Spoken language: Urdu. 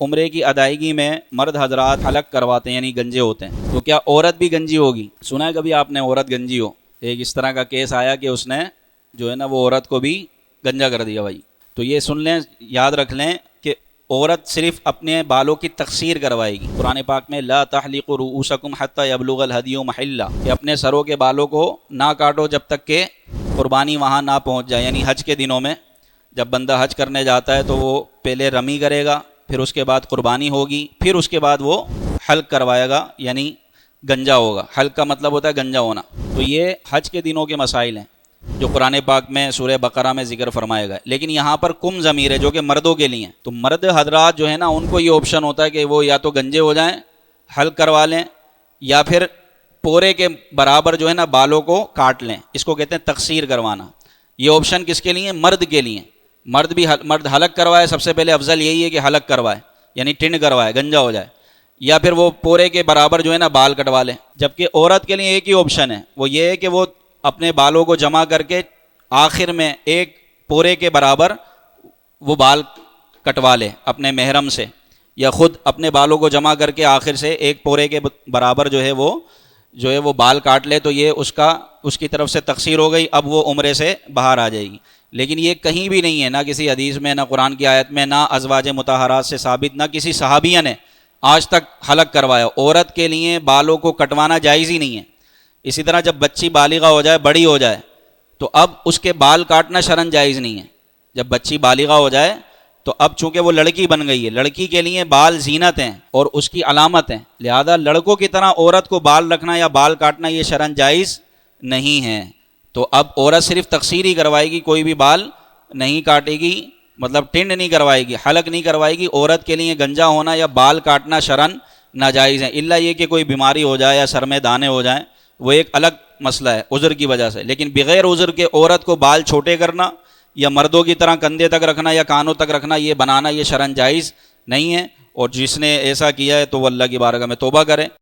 عمرے کی ادائیگی میں مرد حضرات حلق کرواتے ہیں یعنی گنجے ہوتے ہیں، تو کیا عورت بھی گنجی ہوگی؟ سنا ہے کبھی آپ نے عورت گنجی ہو؟ ایک اس طرح کا کیس آیا کہ اس نے جو ہے نا وہ عورت کو بھی گنجا کر دیا بھائی۔ تو یہ سن لیں، یاد رکھ لیں کہ عورت صرف اپنے بالوں کی تقصیر کروائے گی۔ قرآن پاک میں لا تحلقوا رؤوسکم حتی یبلغ الہدی محلہ، کہ اپنے سروں کے بالوں کو نہ کاٹو جب تک کہ قربانی وہاں نہ پہنچ جائے۔ یعنی حج کے دنوں میں جب بندہ حج کرنے جاتا ہے تو وہ پہلے رمی کرے گا، پھر اس کے بعد قربانی ہوگی، پھر اس کے بعد وہ حلق کروائے گا یعنی گنجا ہوگا۔ حلق کا مطلب ہوتا ہے گنجا ہونا۔ تو یہ حج کے دنوں کے مسائل ہیں جو قرآن پاک میں سورہ بقرہ میں ذکر فرمائے گا، لیکن یہاں پر کم ضمیر ہے جو کہ مردوں کے لیے ہیں۔ تو مرد حضرات جو ہے نا ان کو یہ آپشن ہوتا ہے کہ وہ یا تو گنجے ہو جائیں، حلق کروا لیں، یا پھر پورے کے برابر جو ہے نا بالوں کو کاٹ لیں۔ اس کو کہتے ہیں تقصیر کروانا۔ یہ آپشن کس کے لیے؟ مرد کے لیے۔ مرد حلق کروائے، سب سے پہلے افضل یہی ہے کہ حلق کروائے یعنی ٹنڈ کروائے، گنجا ہو جائے، یا پھر وہ پورے کے برابر جو ہے نا بال کٹوا لے۔ جبکہ عورت کے لیے ایک ہی آپشن ہے، وہ یہ ہے کہ وہ اپنے بالوں کو جمع کر کے آخر میں ایک پورے کے برابر وہ بال کٹوا لے اپنے محرم سے، یا خود اپنے بالوں کو جمع کر کے آخر سے ایک پورے کے برابر جو ہے وہ بال کاٹ لے۔ تو یہ اس کی طرف سے تقصیر ہو گئی، اب وہ عمرے سے باہر آ جائے گی۔ لیکن یہ کہیں بھی نہیں ہے، نہ کسی حدیث میں، نہ قرآن کی آیت میں، نہ ازواج مطہرات سے ثابت، نہ کسی صحابیہ نے آج تک حلق کروایا۔ عورت کے لیے بالوں کو کٹوانا جائز ہی نہیں ہے۔ اسی طرح جب بچی بالغہ ہو جائے، بڑی ہو جائے، تو اب اس کے بال کاٹنا شرعاً جائز نہیں ہے۔ جب بچی بالغہ ہو جائے تو اب چونکہ وہ لڑکی بن گئی ہے، لڑکی کے لیے بال زینت ہیں اور اس کی علامت ہیں، لہذا لڑکوں کی طرح عورت کو بال رکھنا یا بال کاٹنا یہ شرعاً جائز نہیں ہے۔ تو اب عورت صرف تقصیر ہی کروائے گی، کوئی بھی بال نہیں کاٹے گی، مطلب ٹنڈ نہیں کروائے گی، حلق نہیں کروائے گی۔ عورت کے لیے گنجا ہونا یا بال کاٹنا شرعاً ناجائز ہے، الا یہ کہ کوئی بیماری ہو جائے یا سر میں دانے ہو جائیں، وہ ایک الگ مسئلہ ہے عذر کی وجہ سے۔ لیکن بغیر عذر کے عورت کو بال چھوٹے کرنا یا مردوں کی طرح کندھے تک رکھنا یا کانوں تک رکھنا، یہ بنانا، یہ شرعاً جائز نہیں ہے۔ اور جس نے ایسا کیا ہے تو وہ اللہ کی بارگاہ میں توبہ کرے۔